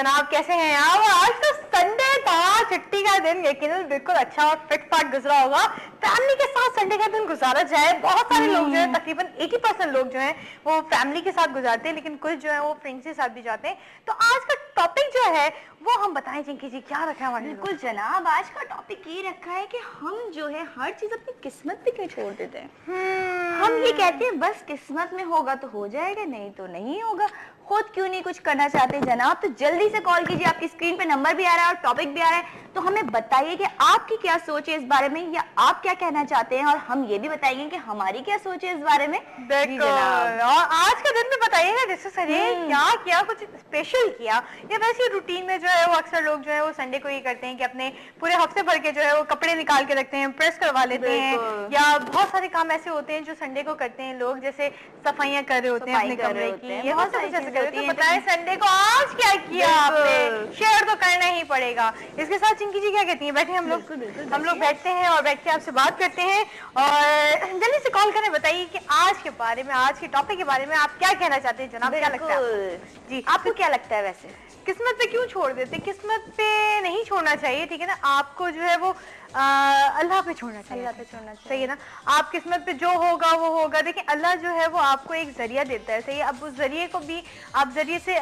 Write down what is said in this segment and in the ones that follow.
जनाब कैसे हैं आप? आज तो संडे था, छुट्टी का दिन, यकीनन बिल्कुल अच्छा और फिट फाट गुजरा होगा। फैमिली के साथ संडे का दिन गुजारा जाए। बहुत सारे लोग जो है, तकरीबन 80% लोग जो हैं वो फैमिली के साथ गुजारते हैं, लेकिन कुछ जो है वो फ्रेंड्स के साथ भी जाते हैं। तो आज का टॉपिक जो है वो हम बताएं चिंकी जी, क्या रखा है हमारे? बिल्कुल जनाब, आज का टॉपिक ये रखा है कि हम जो है हर चीज अपनी किस्मत पे क्यों छोड़ देते हैं। हम ये कहते हैं बस किस्मत में होगा तो हो जाएगा, नहीं तो नहीं होगा। खुद क्यों नहीं कुछ करना चाहते जनाब? तो जल्दी से कॉल कीजिए, आपकी स्क्रीन पे नंबर भी आ रहा है और टॉपिक भी आ रहा है। तो हमें बताइए कि आपकी क्या सोच है इस बारे में, या आप क्या कहना चाहते हैं, और हम ये भी बताएंगे कि हमारी क्या सोच है इस बारे में। और आज का दिन में बताइएगा जैसे सर क्या किया, कुछ स्पेशल किया, या वैसे रूटीन में जो है वो अक्सर लोग जो है वो संडे को ये करते हैं कि अपने पूरे हफ्ते भर के जो है वो कपड़े निकाल के रखते हैं, प्रेस करवा लेते हैं, या बहुत सारे काम ऐसे होते हैं जो संडे को करते हैं लोग, जैसे सफाइयां कर रहे होते हैं अपने कमरे की, ये बहुत सारी चीजें करते हैं। बताएं संडे को आज क्या किया आपने, शेयर तो करना ही पड़ेगा। इसके साथ चिंकी जी क्या कहती हैं? बैठे हम लोग बैठते हैं और बैठ के आपसे बात करते हैं, और जल्दी से कॉल करें, बताइए कि आज के बारे में, आज के टॉपिक के बारे में आप क्या कहना चाहते हैं जनाब? क्या लगता है जी, आपको क्या लगता है वैसे किस्मत पे क्यों छोड़ देते? किस्मत पे नहीं छोड़ना चाहिए, ठीक है ना। आपको जो है वो अल्लाह पे छोड़ना चाहिए, अल्लाह पे छोड़ना चाहिए, सही है ना। आप किस्मत पे जो होगा वो होगा। देखिए अल्लाह जो है वो आपको एक जरिया देता है, सही है। अब उस जरिए को भी आप जरिए से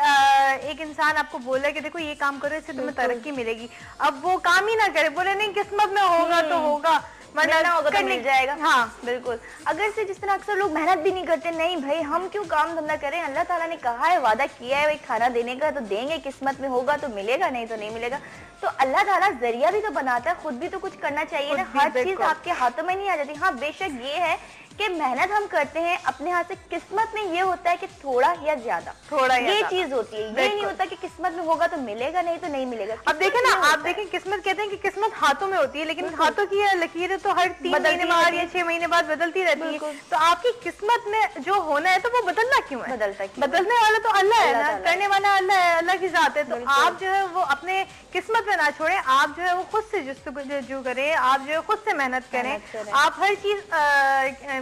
एक इंसान आपको बोला कि देखो ये काम करो, इससे तुम्हें तरक्की मिलेगी, अब वो काम ही ना करे, बोले नहीं किस्मत में होगा तो होगा, वरना होगा तो मिल जाएगा। हाँ बिल्कुल। अगर से जिस तरह अक्सर लोग मेहनत भी नहीं करते, नहीं भाई हम क्यों काम धंधा करें, अल्लाह ताला ने कहा है, वादा किया है भाई खाना देने का, तो देंगे, किस्मत में होगा तो मिलेगा, नहीं तो नहीं मिलेगा। तो अल्लाह ताला जरिया भी तो बनाता है, खुद भी तो कुछ करना चाहिए ना। हर चीज आपके हाथों में नहीं आ जाती। हाँ बेशक ये है कि मेहनत हम करते हैं अपने हाथ से, किस्मत में ये होता है कि थोड़ा या ज्यादा, ये चीज होती है। ये नहीं होता कि किस्मत में होगा तो मिलेगा, नहीं तो नहीं मिलेगा। अब देखें ना, आप देखें किस्मत कहते हैं कि किस्मत हाथों में होती है, लेकिन हाथों की लकीरें तो हर 3 महीने बाद या 6 महीने बाद बदलती रहती है। तो आपकी किस्मत में जो होना है तो वो बदलना क्यों है? बदलने वाला तो अल्लाह है ना, करने वाला अल्लाह है, अल्लाह की जात है। तो आप जो है वो अपने किस्मत में ना छोड़े, आप जो है वो खुद से जुस्तजू करें, आप जो है खुद से मेहनत करें। आप हर चीज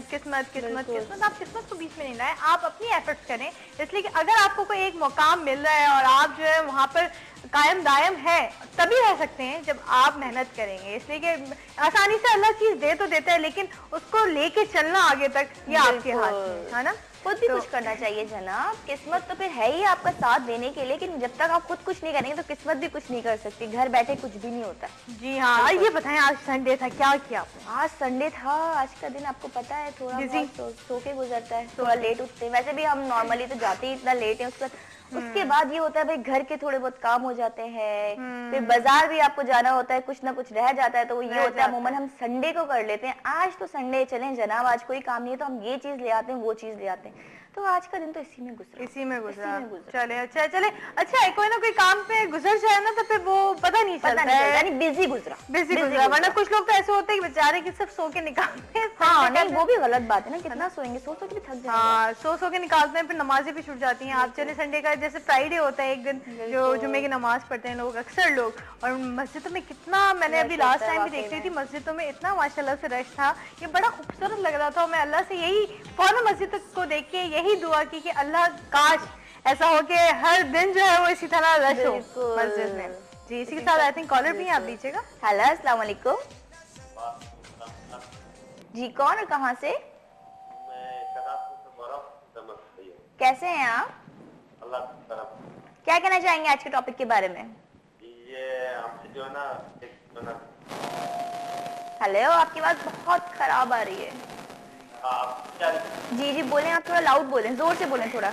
किस्मत आप किस्मत को बीच में नहीं लाए, आप अपनी एफर्ट्स करें। इसलिए कि अगर आपको कोई एक मौकाम मिल रहा है और आप जो है वहां पर कायम दायम है, तभी रह सकते हैं जब आप मेहनत करेंगे। इसलिए कि आसानी से अल्लाह चीज दे तो देता है, लेकिन उसको लेके चलना आगे तक ये आपके हाथ में है ना। खुद भी कुछ करना चाहिए जनाब। किस्मत तो फिर है ही आपका साथ देने के लिए, लेकिन जब तक आप खुद कुछ नहीं करेंगे तो किस्मत भी कुछ नहीं कर सकती। घर बैठे कुछ भी नहीं होता। जी हाँ, ये बताएं आज संडे था, क्या किया आपने? आज संडे था, आज का दिन आपको पता है थोड़ा सो के गुजरता है, थोड़ा लेट उठते हैं। वैसे भी हम नॉर्मली तो जाते ही इतना लेट है, उसके बाद ये होता है भाई घर के थोड़े बहुत काम हो जाते हैं, फिर बाजार भी आपको जाना होता है, कुछ ना कुछ रह जाता है, तो वो ये होता है अमूमन हम संडे को कर लेते हैं। आज तो संडे चलें जनाब, आज कोई काम नहीं है तो हम ये चीज ले आते हैं, वो चीज ले आते हैं। तो आज का दिन तो इसी में गुजरा। चले अच्छा है, कोई ना कोई काम पे गुजर जाए ना तो फिर वो पता नहीं चलता है, यानी बिजी गुजरा। वरना कुछ लोग तो ऐसे होते हैं कि बेचारे कि सब सो के निकालते हैं। हाँ नहीं, वो भी गलत बात है ना, कितना सोएंगे, सो के भी थक जाएंगे। हाँ, सो के निकालते हैं, फिर नमाजें भी छूट जाती हैं। आप चले संडे का जैसे फ्राइडे होता है एक दिन जो जुम्मे की नमाज पढ़ते हैं लोग, अक्सर लोग, और मस्जिदों में कितना, मैंने अभी लास्ट टाइम भी देख रही थी, मस्जिदों में इतना माशाल्लाह से रश था, ये बड़ा खूबसूरत लग रहा था। मैं अल्लाह से यही फौरन मस्जिद को देख के यही दुआ की कि अल्लाह काश ऐसा हो कि हर दिन जो है वो इसी तरह रश हो मस्जिद में। जी, इसी के साथ आई थिंक कॉलर भी आप लीजिएगा। हेलो, अस्सलाम वालेकुम जी, कौन और कहाँ से? कैसे हैं आप? अल्लाह की तरफ। क्या कहना चाहेंगे आज के टॉपिक के बारे में? ये हमसे जो है ना हेलो, आपकी आवाज बहुत खराब आ रही है। जी जी बोलें, आप थोड़ा लाउड बोलें, जोर से बोलें थोड़ा।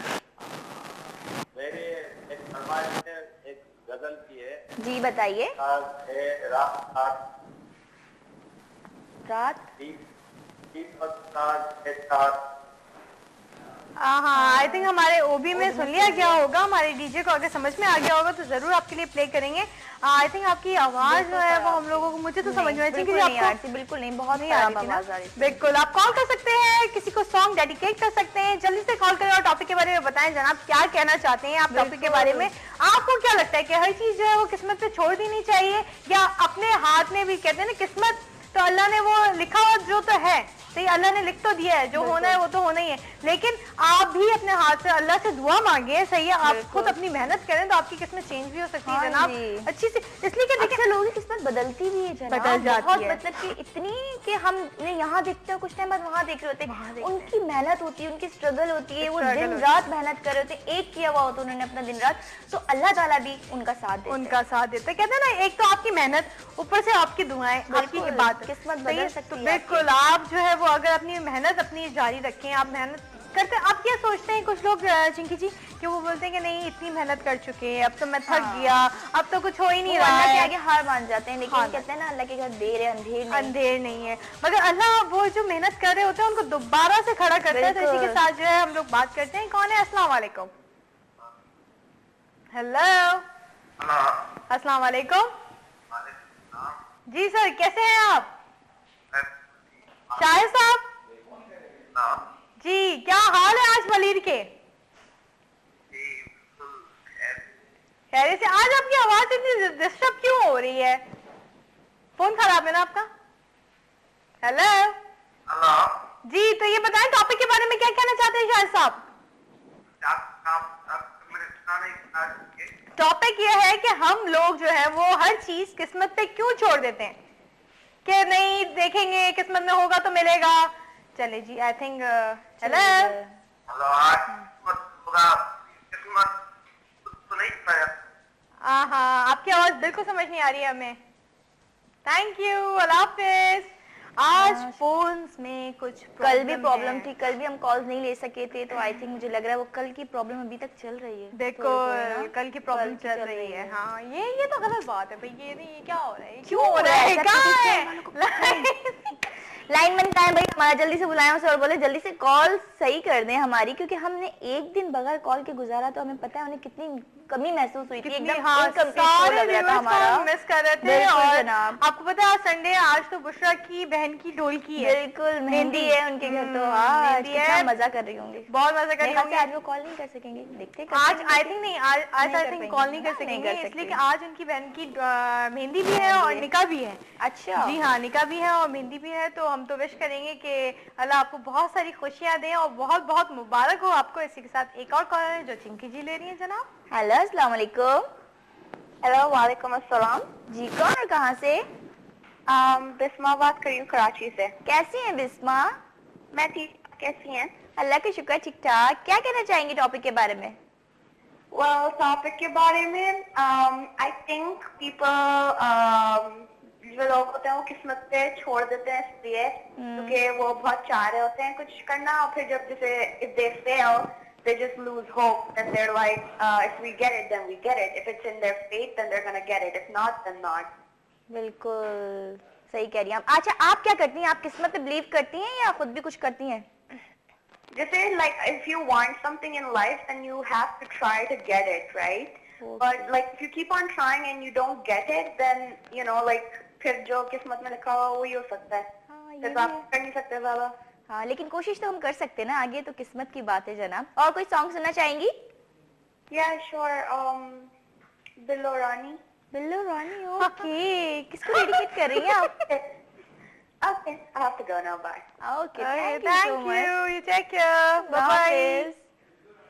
मेरे एक फरमाइश है, एक गजल की है। जी बताइए। हाँ, आई थिंक हमारे ओबी में सुन लिया गया होगा, हमारे डीजे को अगर समझ में आ गया होगा तो जरूर आपके लिए प्ले करेंगे। आई थिंक आपकी आवाज जो है वो हम लोगों को, मुझे तो समझ में आई थी आपको बिल्कुल नहीं, बहुत नहीं आ रही थी। बिल्कुल, आप कॉल कर सकते हैं, किसी को सॉन्ग डेडिकेट कर सकते हैं, जल्दी से कॉल करें और टॉपिक के बारे में बताएं जनाब, क्या कहना चाहते हैं आप टॉपिक के बारे में। आपको क्या लगता है कि हर चीज जो है वो किस्मत पे छोड़ देनी चाहिए, या अपने हाथ में भी, कहते हैं ना किस्मत तो अल्लाह ने वो लिखा हुआ जो तो है, صحیح اللہ نے لکھ تو دیا ہے جو ہونا ہے وہ تو ہونا ہی ہے, لیکن آپ بھی اپنے ہاتھ سے اللہ سے دعا مانگے, صحیح ہے, آپ خود اپنی محنت کریں تو آپ کی قسمت چینج بھی ہو سکتی ہے جناب اچھی سی, اس لیے کہ اکثر لوگوں کی قسمت بدلتی بھی ہے جناب, بدل جاتی ہے, مطلب کہ اتنی کہ ہم نے یہاں دیکھتے ہیں کچھ ٹائم بعد وہاں دیکھ رہے ہوتے ہیں, ان کی محنت ہوتی ہے, ان کی اسٹرگل ہوتی ہے, وہ دن رات محنت کر رہے ہوتے ہیں, ایک کیا ہوا ہوتا ہے انہوں نے اپنا دن رات, تو اللہ تعالیٰ بھی ان کا ساتھ دیتا ہے. کہتے ہیں نا ایک تو آپ کی محنت, اوپر سے آپ کی دعائیں, آپ کی بات قسمت بدل سکتی ہے. بالکل, آپ جو ہے وہ اگر اپنی محنت اپنی جاری رکھیں, آپ محنت کرتے, آپ کیا سوچتے ہیں کچھ لوگ چنکی جی کہ وہ بولتے ہیں کہ نہیں اتنی محنت کر چکے ہیں, اب تو میں تھک گیا, اب تو کچھ ہو ہی نہیں رہا ہے, آگے ہار مان جاتے ہیں, لیکن کہتے ہیں نا اللہ کے گھر دیر ہے اندھیر نہیں ہے, مگر اللہ وہ جو محنت کر رہے ہوتے ہیں ان کو دوبارہ سے کھڑا کرتا ہے. تو اسی کے ساتھ جو ہے ہم لوگ بات کرتے ہیں. کون ہے؟ السلام علیکم. ہیلو, السلام علیکم. جی سر, کیسے ہیں آپ؟ شاہد صاحب جی, کیا حال ہے آج ولید کے؟ خیریت سے. آج آپ کی آواز اتنی ڈسٹرب کیوں ہو رہی ہے؟ فون خراب ہے نا آپ کا؟ ہیلو جی, تو یہ بتائیں ٹاپک کے بارے میں کیا کہنا چاہتے ہیں شاہد صاحب؟ ٹاپک یہ ہے کہ ہم لوگ جو ہے وہ ہر چیز قسمت پہ کیوں چھوڑ دیتے ہیں کہ نہیں دیکھیں گے قسمت میں ہوگا تو ملے گا. چلے جی, آئی تھنک ہیلو ہاں, آپ کی آواز بالکل سمجھ نہیں آ رہی ہے ہمیں. تھینک یو, اللہ حافظ. آج فونز میں کچھ کل بھی پرابلم تھی, کل بھی ہم کالز نہیں لے سکے تھے, تو آئی تھنک مجھے لگ رہا ہے وہ کل کی پرابلم ابھی تک چل رہی ہے. بالکل کل کی پرابلم چل رہی ہے. ہاں, یہ تو غلط بات ہے بھائی, یہ نہیں, یہ کیا ہو رہا ہے, کیوں ہو رہا ہے, کہاں ہے لائن مین ٹائم بھائی ہمارا, جلدی سے بلائیں اسے اور بولے جلدی سے کال صحیح کر دیں ہماری, کیونکہ ہم نے ایک دن بغیر کال کے گزارا تو ہمیں پتا ہے انہیں کتنی کمی محسوس ہوئی تھی, ایک دم انکمپلیٹ لگ رہا تھا ہمارا. مس کر رہے تھے. اور آپ کو پتا ہے سنڈے, آج تو بشرا کی بہن کی ڈول کی ہے, بالکل مہندی ہے ان کے گھر, تو آج کتنا مزہ کر رہی ہوں گی, بہت مزہ کر رہی ہوں گی. آج وہ کال نہیں کر سکیں گے, دیکھتے آج آئی تھنک نہیں, آج آئی تھنک کال نہیں کر سکیں گے, اس لیے کہ آج ان کی بہن کی مہندی بھی ہے اور نکاح بھی ہے. اچھا جی ہاں, نکاح بھی ہے اور مہندی بھی ہے, تو ہم تو وش کریں گے کہ اللہ آپ کو بہت ساری خوشیاں دیں اور بہت بہت مبارک ہو آپ کو. اسی کے ساتھ ایک اور کال ہے جو چنکی جی لے رہی ہیں. جناب ہیلو, السلام علیکم. ہیلو, وعلیکم السلام. جی, کون اور کہاں سے؟ بسما بات کر رہی ہوں کراچی سے. کیسی ہیں بسما؟ میں ٹھیک, کیسی ہیں؟ اللہ کا شکر, ٹھیک ٹھاک. کیا کہنا چاہیں گے ٹاپک کے بارے میں؟ ٹاپک کے بارے میں آئی تھنک پیپل جو لوگ ہوتے ہیں وہ قسمت پہ چھوڑ دیتے ہیں اس لیے کیونکہ وہ بہت چاہ رہے ہوتے ہیں کچھ کرنا, اور پھر جب جیسے if they fail they just lose hope and they're like if we get it then we get it, if it's in their fate then they're gonna get it, if not then not. بالکل صحیح کہہ رہی ہیں آپ. اچھا, آپ کیا کرتی ہیں, آپ قسمت پہ بلیو کرتی ہیں یا خود بھی کچھ کرتی ہیں؟ جیسے like if you want something in life then you have to try to get it, right? But like if you keep on trying and you don't get it then you know like پھر جو قسمت میں لکھا ہوا وہی ہو سکتا ہے, پھر آپ کر نہیں سکتے زیادہ. ہاں, لیکن کوشش تو ہم کر سکتے ہیں نا, آگے تو قسمت کی بات ہے جناب. اور کوئی سانگ سننا چاہیں گی؟ Yeah, sure. بلو رانی. بلو رانی, اوکے. کس کو ڈیڈیکیٹ کر رہی ہیں آپ؟ Okay, I have to go now. Bye. Okay, thank you. You take care. Bye bye.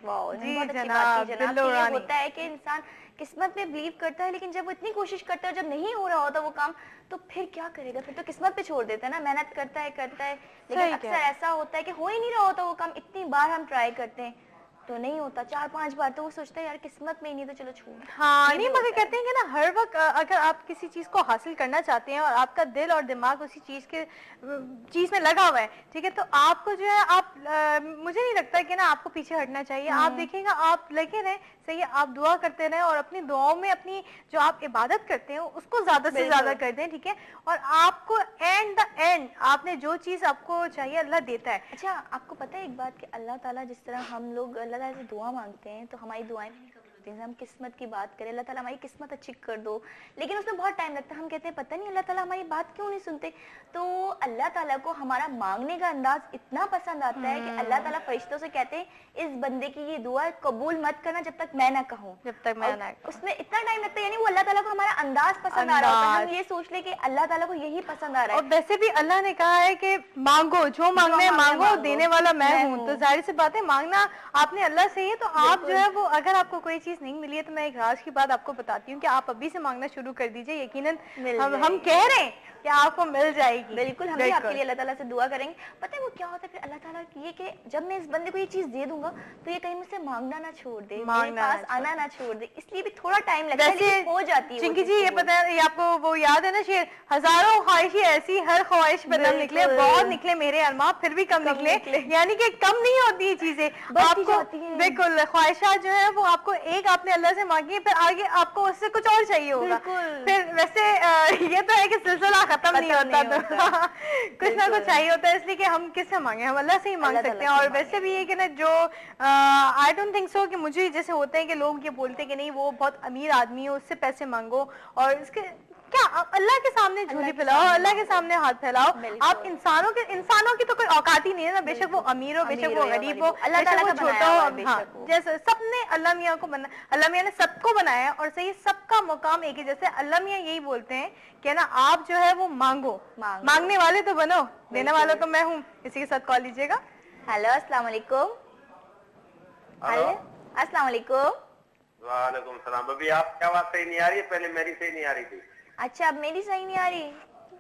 واو, جی بہت اچھی جناب, بات ہے جناب. یہ ہوتا ہے کہ انسان قسمت میں بلیو کرتا ہے, لیکن جب وہ اتنی کوشش کرتا ہے, جب نہیں ہو رہا ہوتا وہ کام, تو پھر کیا کرے گا, پھر تو قسمت پہ چھوڑ دیتا ہے نا. محنت کرتا ہے, لیکن اکثر ایسا ہوتا ہے کہ ہو ہی نہیں رہا ہوتا وہ کام. اتنی بار ہم ٹرائی کرتے ہیں تو نہیں ہوتا, 4-5 بار, تو وہ سوچتا ہے یار قسمت میں ہی نہیں تو چلو چھوڑ. ہاں نہیں, مگر کہتے ہیں کہ نا ہر وقت اگر آپ کسی چیز کو حاصل کرنا چاہتے ہیں اور آپ کا دل اور دماغ اسی چیز میں لگا ہوا ہے, ٹھیک ہے, تو آپ کو جو ہے آپ مجھے نہیں لگتا کہ نا آپ کو پیچھے ہٹنا چاہیے. آپ دیکھیں گا آپ لگے رہیں, صحیح ہے, آپ دعا کرتے رہیں اور اپنی دعاؤں میں اپنی جو آپ عبادت کرتے ہیں اس کو زیادہ سے زیادہ کر دیں, ٹھیک ہے, اور آپ کو اینڈ آپ نے جو چیز آپ کو چاہیے اللہ دیتا ہے. اچھا, آپ کو پتہ ہے ایک بات کہ اللہ تعالیٰ جس طرح ہم لوگ اللہ تعالیٰ سے دعا مانگتے ہیں تو ہماری دعائیں نہیں قبول ہوتی. बोलते हैं, हम किस्मत की बात करें, अल्लाह ताला हमारी किस्मत अच्छी कर दो, लेकिन उसमें बहुत टाइम लगता है। हम कहते हैं पता नहीं अल्लाह ताला हमारी बात क्यों नहीं सुनते। तो अल्लाह ताला को हमारा मांगने का अंदाज इतना पसंद आता है कि अल्लाह ताला फरिश्तों से कहते हैं इस बंदे की ये दुआ कबूल मत करना जब तक मैं ना कहूँ, जब तक मैं ना। उसमें इतना टाइम लगता है, यानी वो अल्लाह ताला को हमारा अंदाज पसंद आ रहा होता है। हम ये सोच ले कि अल्लाह ताला को यही पसंद आ रहा है। और वैसे भी अल्लाह ने कहा है कि मांगो, जो मांगना है मांगो, देने वाला मैं हूँ। तो जाहिर सी बात है मांगना आपने अल्लाह से ही है। तो आप जो है वो, अगर आपको कोई चीज नहीं मिली है तो मैं एक राज की बात आपको बताती हूँ कि आप अभी से मांगना शुरू कर दीजिए, यकीनन हम कह रहे हैं कि आपको मिल जाएगी। बिल्कुल, हम भी आपके लिए अल्लाह ताला से दुआ करेंगे। पता है वो क्या होता है फिर अल्लाह ताला ये कि जब मैं इस बंदे को ये चीज दे दूंगा तो ये कहीं मुझसे मांगना ना छोड़ दे, मेरे पास आना ना छोड़ दे, इसलिए भी थोड़ा टाइम लगता है, लेकिन हो जाती है। चिंकी जी ये पता है, ये आपको वो याद है ना शेर, हजारों ख्वाहिशें ऐसी, हर ख्वाहिश बदल निकले, बहुत निकले मेरे अरमा फिर भी कम निकले, यानी कि कम नहीं होती चीजें, आपको बिल्कुल ख्वाहिशात जो है वो आपको एक आपने अल्लाह से मांगी, फिर आगे आपको उससे कुछ और चाहिए होगा। फिर वैसे ये तो है कि सिलसिला खत्म नहीं होता, तो कुछ ना कुछ चाहिए होता है, इसलिए कि हम किससे मांगे, हम अल्लाह से ही मांग सकते हैं। और वैसे भी ये कि ना जो आई डोंट थिंक सो कि मुझे जैसे होते हैं कि लोग ये बोलते हैं कि नहीं वो बहुत अमीर आदमी है उससे पैसे मांगो, और इसके क्या अल्लाह के सामने झोली फैलाओ, अल्लाह के सामने हाथ फैलाओ। आप इंसानों की तो कोई औकात ही नहीं है ना, बेशक वो अमीर हो, बेशक वो गरीब हो, बेशक वो छोटा हो। हाँ, जैसे सबने अल्लाह मियाँ को बना, अल्लाह मियाँ ने सबको बनाया है और सही सबका मुकाम एक ही। जैसे अल्लाह मियाँ यही बोलते हैं कि ना आप जो है वो मांगो, मांगने वाले तो बनो, देने वाला तो मैं हूँ। इसी के साथ कॉल लीजिएगा। हेलो अस्सलाम वालेकुम। हेलो अस्सलाम वालेकुम। वालेकुम सलाम। अभी आपकी आवाज सही नहीं आ रही है, पहले मेरी सही नहीं आ रही थी। अच्छा, अब मेरी सही नहीं आ रही?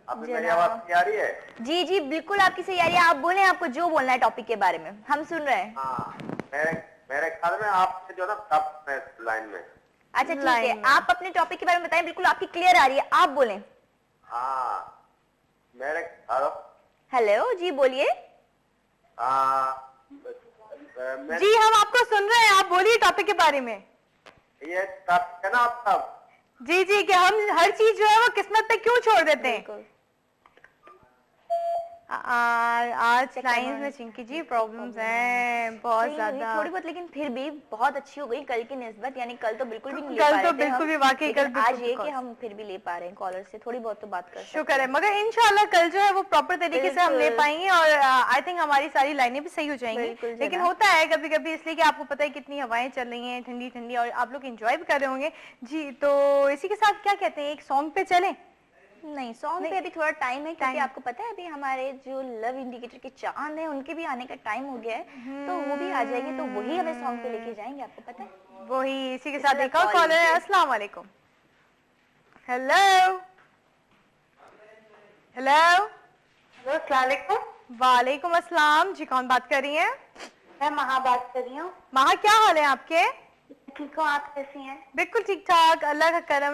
अब मेरी आवाज सही आ रही है? जी जी बिल्कुल आपकी सही आ रही है। आप बोले, आपको जो बोलना है टॉपिक के बारे में, हम सुन रहे हैं। हाँ, मेरे ख्याल में आपसे जो ना टॉप लाइन में। अच्छा ठीक है, आप अपने टॉपिक के बारे में बताएं। बिल्कुल आपकी क्लियर आ रही है, आप बोलें। हाँ, हेलो जी बोलिए। जी हम आपको सुन रहे हैं, आप बोलिए टॉपिक के बारे में। ये टॉपिक है ना आपका? जी जी, कि हम हर चीज जो है वो किस्मत पे क्यों छोड़ देते हैं। आज लाइन्स में चिंकी जी प्रॉब्लम्स हैं बहुत ज्यादा, थोड़ी बहुत, लेकिन फिर भी बहुत अच्छी हो गई कल की निस्बत। यानी कल तो बिल्कुल भी नहीं, कल तो बिल्कुल भी वाकई, कल आज ये कि हम फिर भी ले पा रहे हैं कॉलर से, थोड़ी बहुत तो बात कर सकते हैं। शुक्र है, मगर इंशाल्लाह कल जो है वो प्रॉपर तरीके से हम ले पाएंगे और आई थिंक हमारी सारी लाइनें भी सही हो जाएंगी। लेकिन होता है कभी कभी, इसलिए कि आपको पता है कितनी हवाएं चल रही हैं ठंडी ठंडी, और आप लोग एंजॉय भी कर रहे होंगे जी। तो इसी के साथ क्या कहते हैं, एक सॉन्ग पे चलें? नहीं, सॉन्ग पे अभी थोड़ा टाइम है, क्योंकि आपको पता है अभी हमारे जो लव इंडिकेटर के चांद है उनके भी आने का टाइम हो गया है, तो वो भी आ जाएंगे, तो वही हमें सॉन्ग पे लेके जाएंगे, आपको पता है वही। इसी के साथ एक और कॉलर है। अस्सलाम वालेकुम। हेलो हेलो अस्सलाम वालेकुम। वालेकुम अस्सलाम जी, कौन बात कर रही हैं? मैं महा बात कर रही हूँ। महा, क्या हाल है आपके? ठीक हूँ, आप कैसी हैं? बिल्कुल ठीक ठाक, अल्लाह का करम